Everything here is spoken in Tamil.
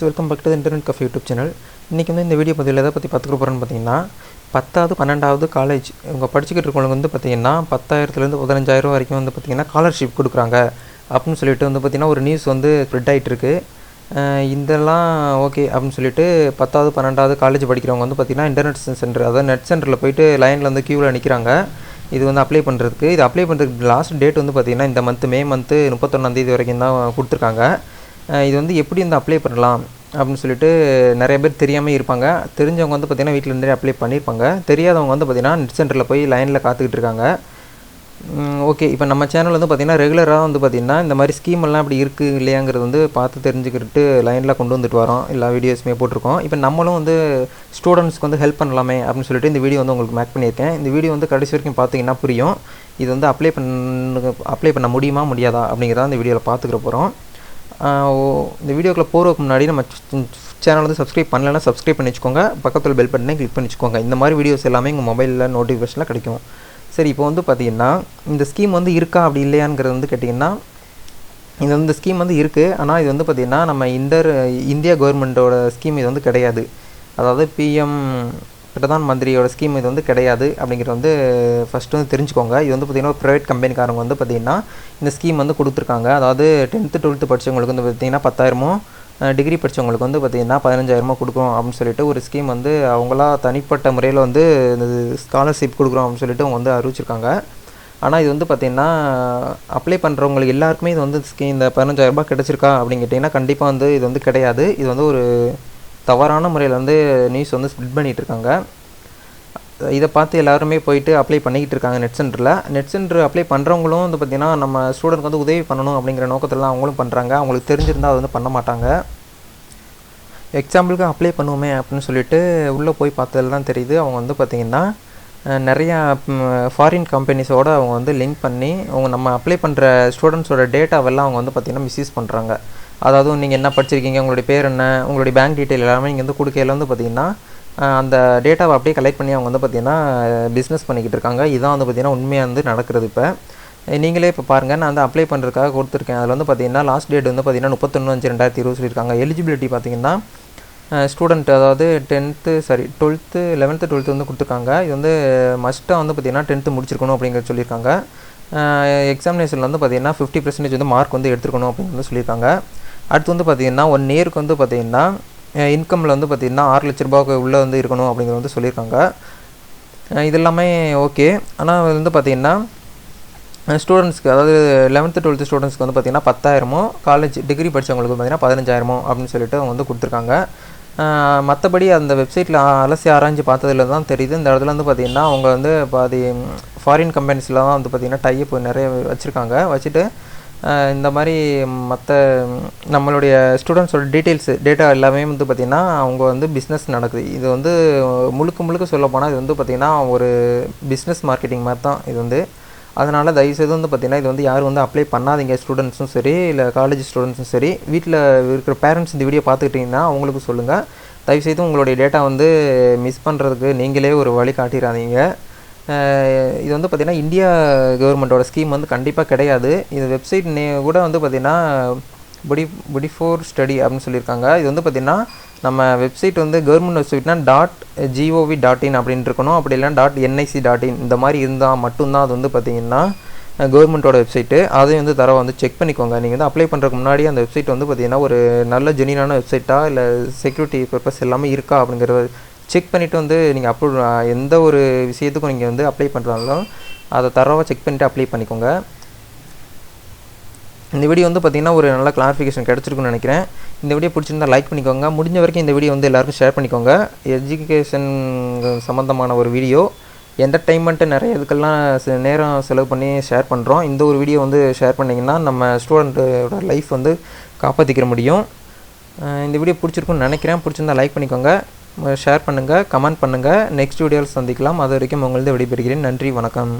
Welcome back to internet cafe YouTube channel. இன்றைக்கி இந்த வீடியோ பதிவில் எதை பற்றி பார்த்துக்க போகிறோன்னு பார்த்தீங்கன்னா, 10வது 12வது காலேஜ் இவங்க படிச்சுக்கிட்டு இருக்கவங்களுக்கு பார்த்தீங்கன்னா 10,000லேருந்து 15,000 வரைக்கும் பார்த்தீங்கன்னா ஸ்காலர்ஷிப் கொடுக்குறாங்க அப்படின்னு சொல்லிட்டு பார்த்தீங்கன்னா ஒரு நியூஸ் ஸ்ப்ரெட் ஆகிட்டுருக்கு. இதெல்லாம் ஓகே அப்படின்னு சொல்லிட்டு 10வது 12வது காலேஜ் படிக்கிறவங்க பார்த்தீங்கன்னா இன்டர்நெட் சென்டர், அதாவது நெட் சென்டரில் போயிட்டு லைனில் க்யூவில் நிற்கிறாங்க. இது அப்ளை பண்ணுறதுக்கு. இது அப்ளை பண்ணுறதுக்கு லாஸ்ட் டேட் பார்த்தீங்கன்னா இந்த மே மந்த்து 31 வரைக்கும் தான் கொடுத்துருக்காங்க. இது எப்படி அப்ளை பண்ணலாம் அப்படின்னு சொல்லிட்டு நிறைய பேர் தெரியாமல் இருப்பாங்க. தெரிஞ்சவங்க பார்த்திங்கன்னா வீட்டில் இருந்தே அப்ளை பண்ணியிருப்பாங்க. தெரியாதவங்க பார்த்திங்கன்னா நெட் சென்டரில் போய் லைனில் காத்துக்கிட்டு இருக்காங்க. ஓகே, இப்போ நம்ம சேனல் பார்த்திங்கன்னா ரெகுலராக பார்த்திங்கன்னா இந்த மாதிரி ஸ்கீமெல்லாம் அப்படி இருக்குது இல்லையாங்கிறது பார்த்து தெரிஞ்சுக்கிட்டு லைனில் கொண்டு வந்துட்டு வரோம். எல்லா வீடியோஸுமே போட்டிருக்கோம். இப்போ நம்மளும் ஸ்டூடெண்ட்ஸ்க்கு ஹெல்ப் பண்ணலாமே அப்படின்னு சொல்லிட்டு இந்த வீடியோ உங்களுக்கு மேக் பண்ணியிருக்கேன். இந்த வீடியோ கடைசி வரைக்கும் பார்த்தீங்கன்னா புரியும். இது அப்ளை பண்ண முடியுமா முடியாதா அப்படிங்கிறத இந்த வீடியோவில் பார்த்துக்கிற போகிறோம். இந்த வீடியோக்குள்ளே போகிறதுக்கு முன்னாடி நம்ம சேனல் சப்ஸ்கிரைப் பண்ணலைன்னா சப்ஸ்கிரைப் பண்ணி வச்சுக்கோங்க. பக்கத்தில் பெல் பட்டனை கிளிக் பண்ணி வச்சுக்கோங்க. இந்த மாதிரி வீடியோஸ் எல்லாமே உங்கள் மொபைலில் நோட்டிஃபிகேஷனில் கிடைக்கும். சரி, இப்போ பார்த்தீங்கன்னா இந்த ஸ்கீம் இருக்கா அப்படி இல்லையாங்கிறது கேட்டிங்கன்னா, இது இந்த ஸ்கீம் இருக்குது. ஆனால் இது பார்த்திங்கன்னா நம்ம இந்தியா கவர்மெண்ட்டோட ஸ்கீம் இது கிடையாது. அதாவது பிஎம் பிரதான் மந்திரியோட ஸ்கீம் இது கிடையாது அப்படிங்கிறது ஃபஸ்ட்டு தெரிஞ்சுக்கோங்க. இது பார்த்திங்கன்னா ஒரு ப்ரைவேட் கம்பெனிக்காரங்க பார்த்திங்கன்னா இந்த ஸ்கீம் கொடுத்துருக்காங்க. அதாவது 10th 12th படித்தவங்களுக்கு பார்த்திங்கன்னா 10,000, டிகிரி படித்தவங்களுக்கு பார்த்திங்கன்னா 15,000 கொடுக்குறோம் அப்படின்னு சொல்லிட்டு ஒரு ஸ்கீம் அவங்களா தனிப்பட்ட முறையில் இந்த ஸ்காலர்ஷிப் கொடுக்குறோம் அப்படின்னு சொல்லிட்டு அவங்க அறிவிச்சிருக்காங்க. ஆனால் இது பார்த்திங்கன்னா அப்ளை பண்ணுறவங்களுக்கு எல்லாருக்குமே இது ஸ்கீம் இந்த 15,000 கிடச்சிருக்கா அப்படின்னு கேட்டிங்கன்னா கண்டிப்பாக இது கிடையாது. இது ஒரு தவறான முறையில் நியூஸ் ஸ்ப்ரெட் பண்ணிகிட்டு இருக்காங்க. இதை பார்த்து எல்லாருமே போயிட்டு அப்ளை பண்ணிக்கிட்டு இருக்காங்க நெட் சென்டர் அப்ளை பண்ணுறவங்களும் பார்த்திங்கன்னா நம்ம ஸ்டூடெண்ட்க்கு உதவி பண்ணணும் அப்படிங்கிற நோக்கத்தில் அவங்களும் பண்ணுறாங்க. அவங்களுக்கு தெரிஞ்சிருந்தால் அது பண்ண மாட்டாங்க. எக்ஸாம்பிளுக்கு அப்ளை பண்ணுவோமே அப்படின்னு சொல்லிட்டு உள்ளே போய் பார்த்ததில் தான் தெரியுது. அவங்க பார்த்திங்கன்னா நிறையா ஃபாரின் கம்பெனிஸோடு அவங்க லிங்க் பண்ணி நம்ம அப்ளை பண்ணுற ஸ்டூடெண்ட்ஸோட டேட்டாவெல்லாம் அவங்க பார்த்திங்கன்னா மிஸ்யூஸ் பண்ணுறாங்க. அதாவது நீங்கள் என்ன படிச்சிருக்கீங்க, உங்களுடைய பேர் என்ன, உங்களுடைய பேங்க் டீட்டெயில் எல்லாமே நீங்கள் கொடுக்கையில் பார்த்திங்கன்னா அந்த டேட்டாவை அப்படியே கலெக்ட் பண்ணி அவங்க பார்த்திங்கன்னா பிஸ்னஸ் பண்ணிக்கிட்டு இருக்காங்க. இதான் பார்த்திங்கன்னா உண்மையாக நடக்கிறது. இப்போ நீங்களே இப்போ பாருங்கள், நான் அப்ளை பண்ணுறதுக்காக கொடுத்துருக்கேன். அதில் பார்த்திங்கன்னா லாஸ்ட் டேட் பார்த்திங்கன்னா 31/5/2020 சொல்லியிருக்காங்க. எலிஜிபிலிட்டி பார்த்திங்கன்னா ஸ்டூடெண்ட், அதாவது 11th 12th கொடுத்துருக்காங்க. இது மஸ்ட்டாக பார்த்திங்கன்னா 10th முடிச்சிருக்கணும் அப்படிங்கிறது சொல்லியிருக்காங்க. எக்ஸாமினேஷனில் பார்த்திங்கன்னா 50% மார்க் எடுத்துருக்கணும் அப்படின்னு சொல்லியிருக்காங்க. அடுத்து பார்த்திங்கன்னா 1 இயருக்கு பார்த்திங்கன்னா இன்கமில் பார்த்திங்கன்னா 6 லட்ச ரூபாய்க்கு உள்ளே இருக்கணும் அப்படிங்கிறது சொல்லியிருக்காங்க. இது எல்லாமே ஓகே. ஆனால் பார்த்திங்கன்னா ஸ்டூடெண்ட்ஸ்க்கு, அதாவது 11th 12th ஸ்டூடெண்ட்ஸ்க்கு பார்த்திங்கன்னா 10,000, காலேஜ் டிகிரி படித்தவங்களுக்கு பார்த்திங்கன்னா 15,000 அப்படின்னு சொல்லிட்டு அவங்க கொடுத்துருக்காங்க. மற்றபடி அந்த வெப்சைட்டில் அலசி ஆராய்ஞ்சு பார்த்ததில் தான் தெரியுது. இந்த இடத்துல பார்த்திங்கன்னா அவங்க பாதி ஃபாரின் கம்பெனிஸில் தான் பார்த்திங்கன்னா டைப் நிறைய வச்சுருக்காங்க. வச்சுட்டு இந்த மாதிரி மற்ற நம்மளுடைய ஸ்டூடெண்ட்ஸோட டேட்டா எல்லாமே பார்த்திங்கன்னா அவங்க பிஸ்னஸ் நடக்குது. இது முழுக்க சொல்ல போனால் இது பார்த்திங்கன்னா ஒரு பிஸ்னஸ் மார்க்கெட்டிங் மாதிரி தான் இது. அதனால் தயவுசெய்து பார்த்திங்கன்னா இது யாரும் அப்ளை பண்ணாதீங்க. ஸ்டூடெண்ட்ஸும் சரி, இல்லை காலேஜ் ஸ்டூடெண்ட்ஸும் சரி, வீட்டில் இருக்கிற பேரண்ட்ஸ் இந்த வீடியோ பார்த்துக்கிட்டிங்கன்னா அவங்களுக்கு சொல்லுங்கள். தயவுசெய்து உங்களுடைய டேட்டா மிஸ் பண்ணுறதுக்கு நீங்களே ஒரு வழி காட்டிடாதீங்க. இது பார்த்திங்கன்னா இந்தியா கவர்மெண்ட்டோட ஸ்கீம் கண்டிப்பாக கிடையாது. இது வெப்சைட் கூட பார்த்திங்கன்னா புடிஃபோர் ஸ்டடி அப்படின்னு சொல்லியிருக்காங்க. இது பார்த்திங்கன்னா நம்ம வெப்சைட் கவர்மெண்ட் வெப்சைட்னா .gov.in அப்படின்னு இருக்கணும். அப்படி இல்லைனா .nic.in இந்த மாதிரி இருந்தால் மட்டும்தான் அது பார்த்திங்கன்னா கவர்மெண்ட்டோட வெப்சைட்டு. அதையும் தரவை செக் பண்ணிக்கோங்க. நீங்கள் அப்ளை பண்ணுறதுக்கு முன்னாடி அந்த வெப்சைட் பார்த்திங்கன்னா ஒரு நல்ல ஜெனியூனான வெப்சைட்டாக, இல்லை செக்யூரிட்டி பர்பஸ் எல்லாமே இருக்கா அப்படிங்கிறத செக் பண்ணிவிட்டு நீங்கள் எந்த ஒரு விஷயத்துக்கும் நீங்கள் அப்ளை பண்ணுறாங்களோ அதை தரவாக செக் பண்ணிவிட்டு அப்ளை பண்ணிக்கோங்க. இந்த வீடியோ பார்த்திங்கன்னா ஒரு நல்ல கிளாரிஃபிகேஷன் கிடச்சிருக்குன்னு நினைக்கிறேன். இந்த வீடியோ பிடிச்சிருந்தால் லைக் பண்ணிக்கோங்க. முடிஞ்ச வரைக்கும் இந்த வீடியோ எல்லாருக்கும் ஷேர் பண்ணிக்கோங்க. எஜுகேஷன் சம்மந்தமான ஒரு வீடியோ, என்டர்டெயின்மெண்ட்டு நிறைய இதுக்கெல்லாம் நேரம் செலவு பண்ணி ஷேர் பண்ணுறோம். இந்த ஒரு வீடியோ ஷேர் பண்ணிங்கன்னா நம்ம ஸ்டூடெண்ட்டோட லைஃப் காப்பாற்றிக்கிற முடியும். இந்த வீடியோ பிடிச்சிருக்குன்னு நினைக்கிறேன். பிடிச்சிருந்தால் லைக் பண்ணிக்கோங்க, ஷேர் பண்ணுங்கள், கமெண்ட் பண்ணுங்கள். நெக்ஸ்ட் வீடியோவில் சந்திக்கலாம். அது வரைக்கும் உங்களது விடைபெறுகிறேன். நன்றி, வணக்கம்.